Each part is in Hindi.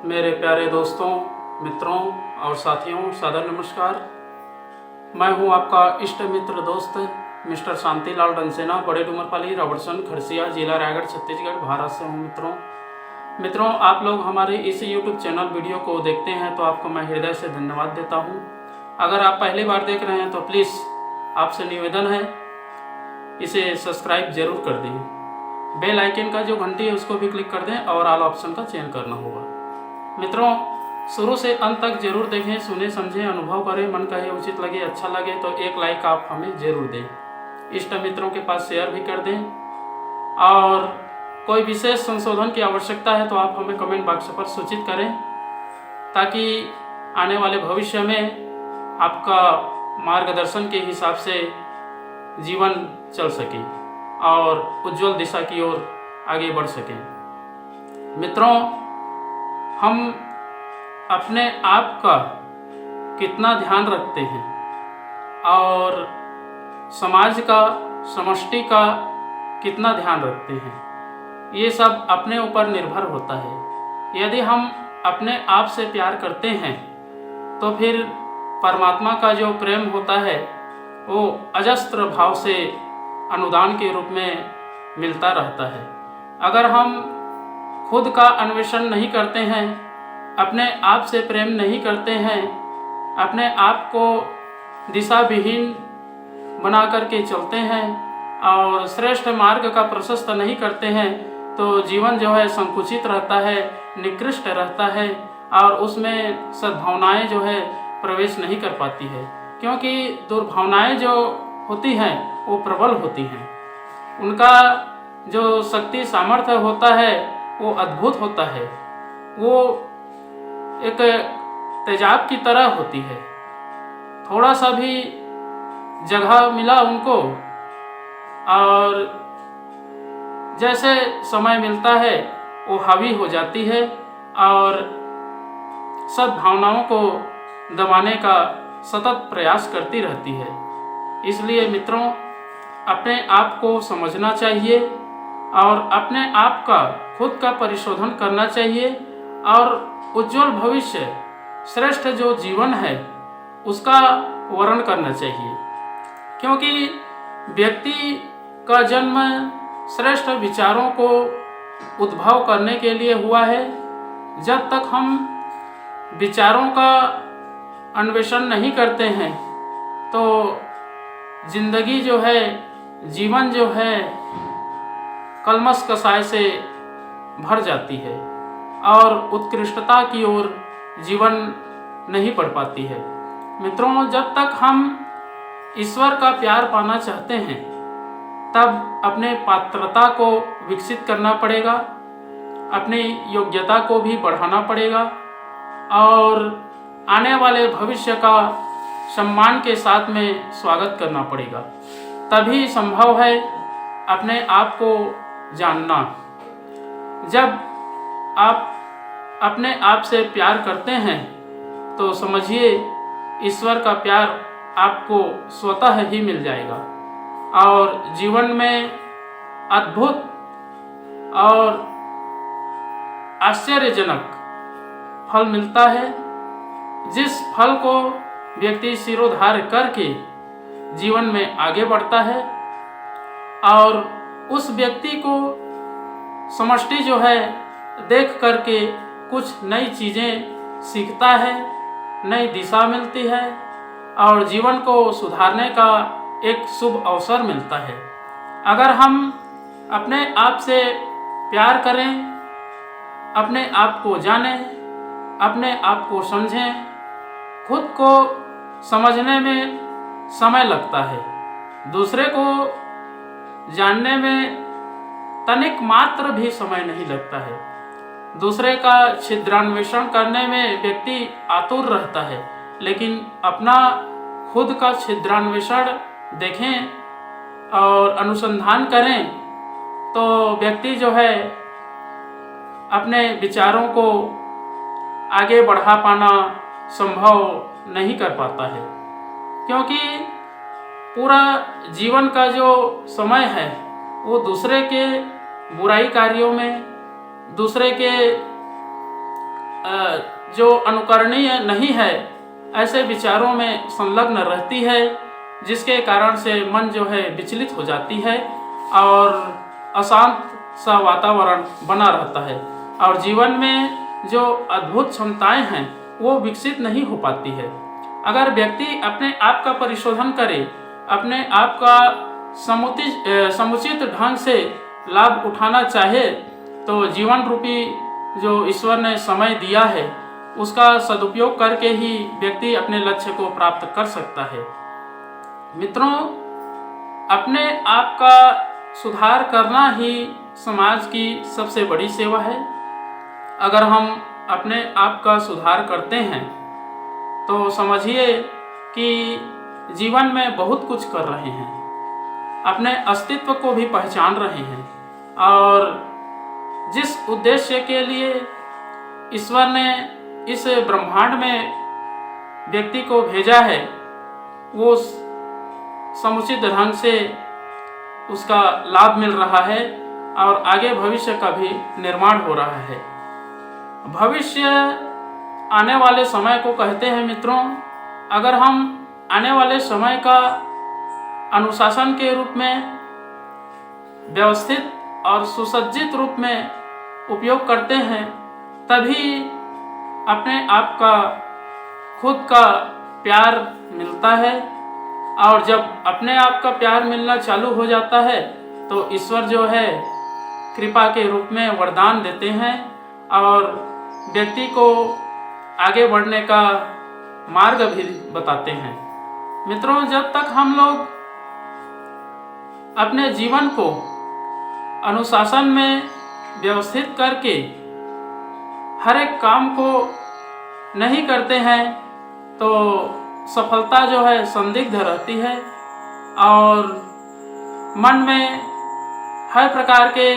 मेरे प्यारे दोस्तों, मित्रों और साथियों, सादर नमस्कार। मैं हूं आपका इष्ट मित्र दोस्त मिस्टर शांतिलाल डंसेना, बड़े डूमरपाली, रॉबर्टसन, खरसिया, जिला रायगढ़, छत्तीसगढ़, भारत से हूं। मित्रों, आप लोग हमारे इस YouTube चैनल वीडियो को देखते हैं तो आपको मैं हृदय से धन्यवाद देता हूं। अगर आप पहली बार देख रहे हैं तो प्लीज़ आपसे निवेदन है, इसे सब्सक्राइब जरूर कर दें। बेल आइकन का जो घंटी है उसको भी क्लिक कर दें और ऑल ऑप्शन का चयन करना होगा। मित्रों, शुरू से अंत तक जरूर देखें, सुने, समझें, अनुभव करें, मन कहे, उचित लगे, अच्छा लगे तो एक लाइक आप हमें जरूर दें। इष्ट मित्रों के पास शेयर भी कर दें और कोई विशेष संशोधन की आवश्यकता है तो आप हमें कमेंट बॉक्स पर सूचित करें, ताकि आने वाले भविष्य में आपका मार्गदर्शन के हिसाब से जीवन चल सके और उज्जवल दिशा की ओर आगे बढ़ सकें। मित्रों, हम अपने आप का कितना ध्यान रखते हैं और समाज का, समष्टि का कितना ध्यान रखते हैं, ये सब अपने ऊपर निर्भर होता है। यदि हम अपने आप से प्यार करते हैं तो फिर परमात्मा का जो प्रेम होता है वो अजस्त्र भाव से अनुदान के रूप में मिलता रहता है। अगर हम खुद का अन्वेषण नहीं करते हैं, अपने आप से प्रेम नहीं करते हैं, अपने आप को दिशा विहीन बना करके चलते हैं और श्रेष्ठ मार्ग का प्रशस्त नहीं करते हैं तो जीवन जो है संकुचित रहता है, निकृष्ट रहता है और उसमें सद्भावनाएं जो है प्रवेश नहीं कर पाती है, क्योंकि दुर्भावनाएं जो होती हैं वो प्रबल होती हैं। उनका जो शक्ति सामर्थ्य होता है वो अद्भुत होता है। वो एक तेजाब की तरह होती है। थोड़ा सा भी जगह मिला उनको और जैसे समय मिलता है वो हावी हो जाती है और सद्भावनाओं को दबाने का सतत प्रयास करती रहती है। इसलिए मित्रों, अपने आप को समझना चाहिए और अपने आप का खुद का परिशोधन करना चाहिए और उज्जवल भविष्य, श्रेष्ठ जो जीवन है उसका वर्ण करना चाहिए, क्योंकि व्यक्ति का जन्म श्रेष्ठ विचारों को उद्भव करने के लिए हुआ है। जब तक हम विचारों का अन्वेषण नहीं करते हैं तो जिंदगी जो है, जीवन जो है कलमश कसाय से भर जाती है और उत्कृष्टता की ओर जीवन नहीं बढ़ पाती है। मित्रों, जब तक हम ईश्वर का प्यार पाना चाहते हैं तब अपने पात्रता को विकसित करना पड़ेगा, अपनी योग्यता को भी बढ़ाना पड़ेगा और आने वाले भविष्य का सम्मान के साथ में स्वागत करना पड़ेगा। तभी संभव है अपने आप को जानना। जब आप अपने आप से प्यार करते हैं तो समझिए ईश्वर का प्यार आपको स्वतः ही मिल जाएगा और जीवन में अद्भुत और आश्चर्यजनक फल मिलता है, जिस फल को व्यक्ति सिरोधार्य करके जीवन में आगे बढ़ता है और उस व्यक्ति को समष्टि जो है देख करके कुछ नई चीज़ें सीखता है, नई दिशा मिलती है और जीवन को सुधारने का एक शुभ अवसर मिलता है। अगर हम अपने आप से प्यार करें, अपने आप को जानें, अपने आप को समझें, खुद को समझने में समय लगता है, दूसरे को जानने में तनिक मात्र भी समय नहीं लगता है। दूसरे का छिद्रान्वेषण करने में व्यक्ति आतुर रहता है, लेकिन अपना खुद का छिद्रान्वेषण देखें और अनुसंधान करें तो व्यक्ति जो है अपने विचारों को आगे बढ़ा पाना संभव नहीं कर पाता है, क्योंकि पूरा जीवन का जो समय है वो दूसरे के बुराई कार्यों में, दूसरे के जो अनुकरणीय नहीं है, ऐसे विचारों में संलग्न रहती है, जिसके कारण से मन जो है विचलित हो जाती है और अशांत सा वातावरण बना रहता है और जीवन में जो अद्भुत क्षमताएं हैं वो विकसित नहीं हो पाती है। अगर व्यक्ति अपने आप का परिशोधन करे, अपने आप का समुचित ढंग से लाभ उठाना चाहे, तो जीवन रूपी जो ईश्वर ने समय दिया है उसका सदुपयोग करके ही व्यक्ति अपने लक्ष्य को प्राप्त कर सकता है। मित्रों, अपने आप का सुधार करना ही समाज की सबसे बड़ी सेवा है। अगर हम अपने आप का सुधार करते हैं तो समझिए कि जीवन में बहुत कुछ कर रहे हैं, अपने अस्तित्व को भी पहचान रहे हैं और जिस उद्देश्य के लिए ईश्वर ने इस ब्रह्मांड में व्यक्ति को भेजा है वो समुचित ढंग से उसका लाभ मिल रहा है और आगे भविष्य का भी निर्माण हो रहा है। भविष्य आने वाले समय को कहते हैं मित्रों। अगर हम आने वाले समय का अनुशासन के रूप में व्यवस्थित और सुसज्जित रूप में उपयोग करते हैं, तभी अपने आप का खुद का प्यार मिलता है और जब अपने आप का प्यार मिलना चालू हो जाता है तो ईश्वर जो है कृपा के रूप में वरदान देते हैं और व्यक्ति को आगे बढ़ने का मार्ग भी बताते हैं। मित्रों, जब तक हम लोग अपने जीवन को अनुशासन में व्यवस्थित करके हर एक काम को नहीं करते हैं तो सफलता जो है संदिग्ध रहती है और मन में हर प्रकार के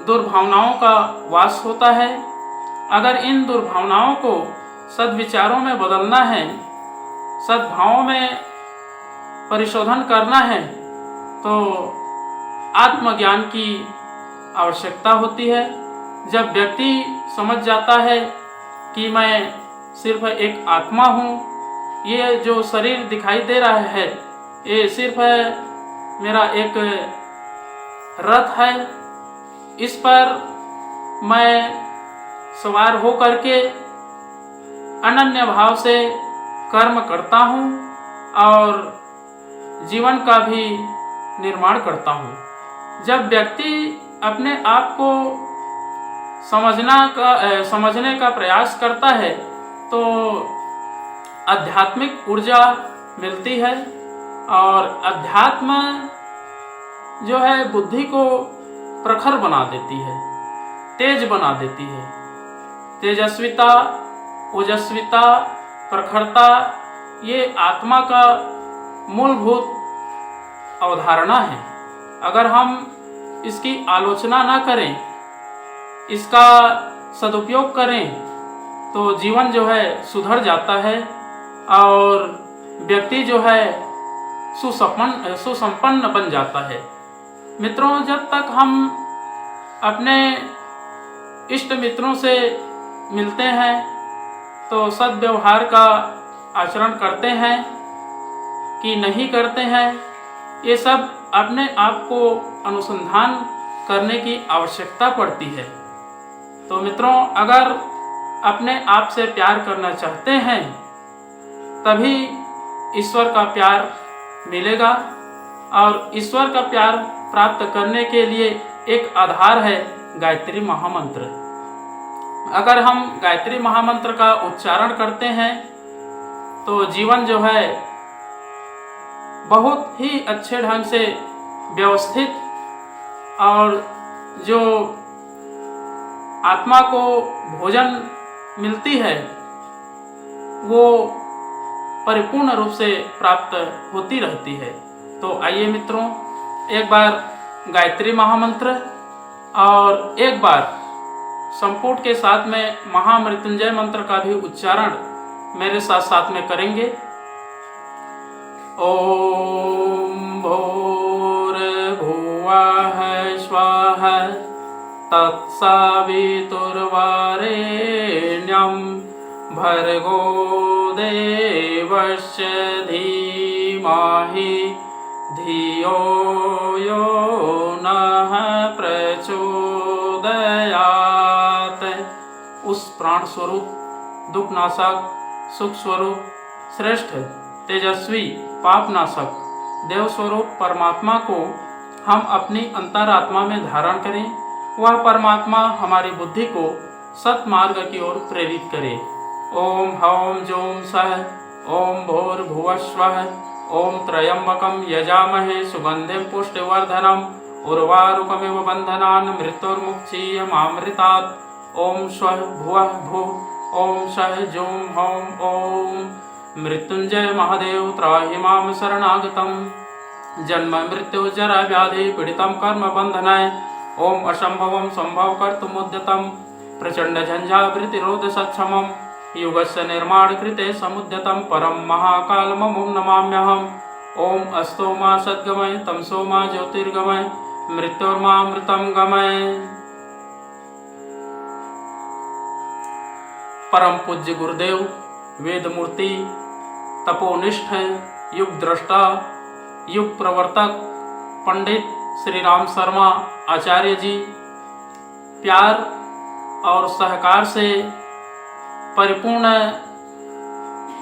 दुर्भावनाओं का वास होता है। अगर इन दुर्भावनाओं को सद्विचारों में बदलना है, सद्भावों में परिशोधन करना है, तो आत्मज्ञान की आवश्यकता होती है। जब व्यक्ति समझ जाता है कि मैं सिर्फ एक आत्मा हूँ, ये जो शरीर दिखाई दे रहा है ये सिर्फ मेरा एक रथ है, इस पर मैं सवार हो करके अनन्य भाव से कर्म करता हूँ और जीवन का भी निर्माण करता हूँ। जब व्यक्ति अपने आप को समझने का प्रयास करता है तो आध्यात्मिक ऊर्जा मिलती है और अध्यात्म जो है बुद्धि को प्रखर बना देती है, तेज बना देती है। तेजस्विता, ओजस्विता, प्रखरता ये आत्मा का मूलभूत अवधारणा है। अगर हम इसकी आलोचना ना करें, इसका सदुपयोग करें, तो जीवन जो है सुधर जाता है और व्यक्ति जो है सुसंपन्न बन जाता है। मित्रों, जब तक हम अपने इष्ट मित्रों से मिलते हैं तो सद्व्यवहार का आचरण करते हैं कि नहीं करते हैं, ये सब अपने आप को अनुसंधान करने की आवश्यकता पड़ती है। तो मित्रों, अगर अपने आप से प्यार करना चाहते हैं तभी ईश्वर का प्यार मिलेगा और ईश्वर का प्यार प्राप्त करने के लिए एक आधार है गायत्री महामंत्र। अगर हम गायत्री महामंत्र का उच्चारण करते हैं तो जीवन जो है बहुत ही अच्छे ढंग से व्यवस्थित और जो आत्मा को भोजन मिलती है वो परिपूर्ण रूप से प्राप्त होती रहती है। तो आइए मित्रों, एक बार गायत्री महामंत्र और एक बार संपुट के साथ में महामृत्युंजय मंत्र का भी उच्चारण मेरे साथ साथ में करेंगे। ओम भूर्भुवः स्वः तत्सवितुर्वरेण्यं भर्गो देवस्य धीमहि धियो यो नः प्रचोदयात्। उस प्राण स्वरूप, दुखनाशक, सुख स्वरूप, श्रेष्ठ, तेजस्वी, पापनाशक, देव स्वरूप परमात्मा को हम अपनी अंतरात्मा में धारण करें। वह परमात्मा हमारी बुद्धि को सत्मार्ग की ओर प्रेरित करे। ओम हौम जूम सः ओम भूर्भुवस्वः ओम त्र्यंबकं यजामहे सुगंधिं पुष्टिवर्धनम् उर्वारुकमिव बन्धनान् मृत्युर्मुक्षीयमामृतात्। ओम स्वः भुवः भुः ओम सः जूम हौम ओम मृत्युंजय महादेव त्राहि मां शरणागतम्। जन्म मृत्यु जरा व्याधि पीड़ितं कर्म बंधनाय ओम असंभवं संभव कर्तुमुद्यतं प्रचंड झंझावृतिरोध सक्षमं युगस्य निर्माण कृते समुद्यतं परम महाकालममुं नमाम्यहम्। ओम अस्तो मा सद्गमय तमसो मा ज्योतिर्गमय मृत्योर्मामृतं गमय। परम पूज्य गुरुदेव, वेद मूर्ति, तपोनिष्ठ, युग दृष्टा, युग प्रवर्तक पंडित श्री राम शर्मा आचार्य जी, प्यार और सहकार से परिपूर्ण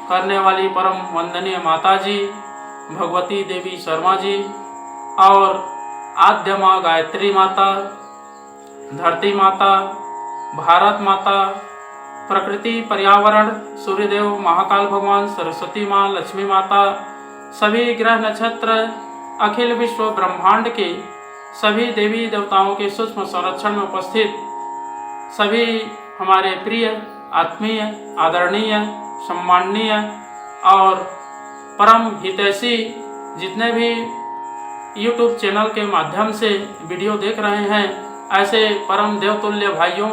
करने वाली परम वंदनीय माता जी भगवती देवी शर्मा जी और आद्य माँ गायत्री माता, धरती माता, भारत माता, प्रकृति, पर्यावरण, सूर्यदेव, महाकाल भगवान, सरस्वती माँ, लक्ष्मी माता, सभी ग्रह नक्षत्र, अखिल विश्व ब्रह्मांड के सभी देवी देवताओं के सूक्ष्म संरक्षण में उपस्थित सभी हमारे प्रिय, आत्मीय, आदरणीय, सम्माननीय और परम हितैषी जितने भी YouTube चैनल के माध्यम से वीडियो देख रहे हैं, ऐसे परम देवतुल्य भाइयों,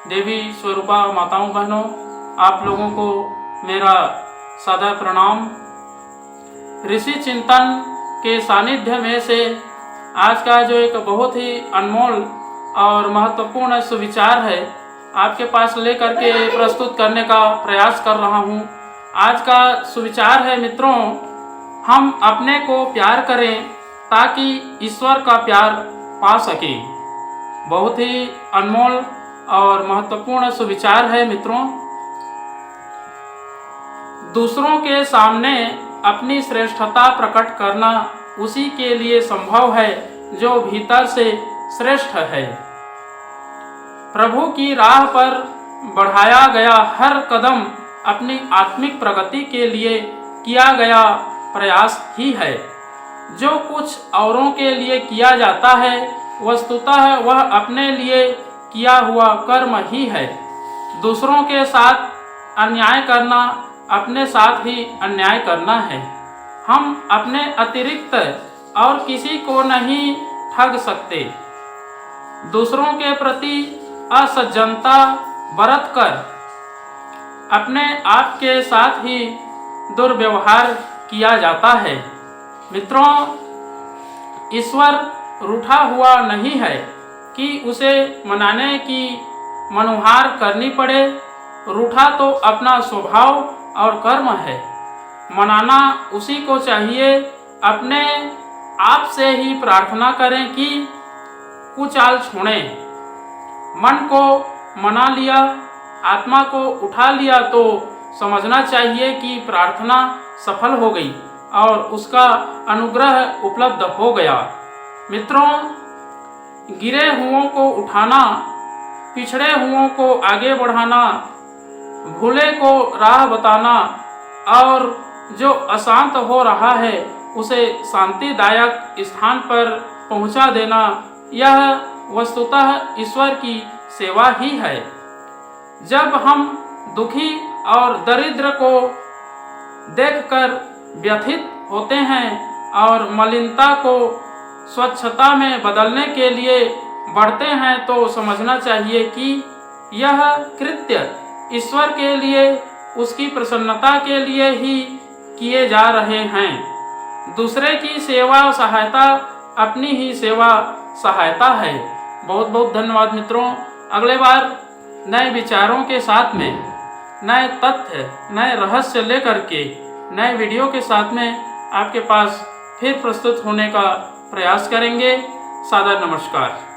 देवी स्वरूपा माताओं, बहनों, आप लोगों को मेरा सादर प्रणाम। ऋषि चिंतन के सानिध्य में से आज का जो एक बहुत ही अनमोल और महत्वपूर्ण सुविचार है, आपके पास लेकर के प्रस्तुत करने का प्रयास कर रहा हूँ। आज का सुविचार है मित्रों, हम अपने को प्यार करें ताकि ईश्वर का प्यार पा सके। बहुत ही अनमोल और महत्वपूर्ण सुविचार है मित्रों। दूसरों के सामने अपनी श्रेष्ठता प्रकट करना उसी के लिए संभव है जो भीतर से श्रेष्ठ है। प्रभु की राह पर बढ़ाया गया हर कदम अपनी आत्मिक प्रगति के लिए किया गया प्रयास ही है। जो कुछ औरों के लिए किया जाता है वस्तुतः वह अपने लिए किया हुआ कर्म ही है। दूसरों के साथ अन्याय करना अपने साथ ही अन्याय करना है। हम अपने अतिरिक्त और किसी को नहीं ठग सकते। दूसरों के प्रति असज्जनता बरत कर अपने आप के साथ ही दुर्व्यवहार किया जाता है। मित्रों, ईश्वर रूठा हुआ नहीं है कि उसे मनाने की मनुहार करनी पड़े। रूठा तो अपना स्वभाव और कर्म है। मनाना उसी को चाहिए। अपने आप से ही प्रार्थना करें कि कुचाल छोड़ें। मन को मना लिया, आत्मा को उठा लिया तो समझना चाहिए कि प्रार्थना सफल हो गई और उसका अनुग्रह उपलब्ध हो गया। मित्रों, गिरे हुओं को उठाना, पिछड़े हुओं को आगे बढ़ाना, भूले को राह बताना और जो अशांत हो रहा है उसे शांतिदायक स्थान पर पहुंचा देना, यह वस्तुतः ईश्वर की सेवा ही है। जब हम दुखी और दरिद्र को देखकर व्यथित होते हैं और मलिनता को स्वच्छता में बदलने के लिए बढ़ते हैं तो समझना चाहिए कि यह कृत्य ईश्वर के लिए, उसकी प्रसन्नता के लिए ही किए जा रहे हैं। दूसरे की सेवा सहायता अपनी ही सेवा सहायता है। बहुत बहुत धन्यवाद मित्रों। अगले बार नए विचारों के साथ में नए तथ्य, नए रहस्य लेकर के नए वीडियो के साथ में आपके पास फिर प्रस्तुत होने का प्रयास करेंगे। सादर नमस्कार।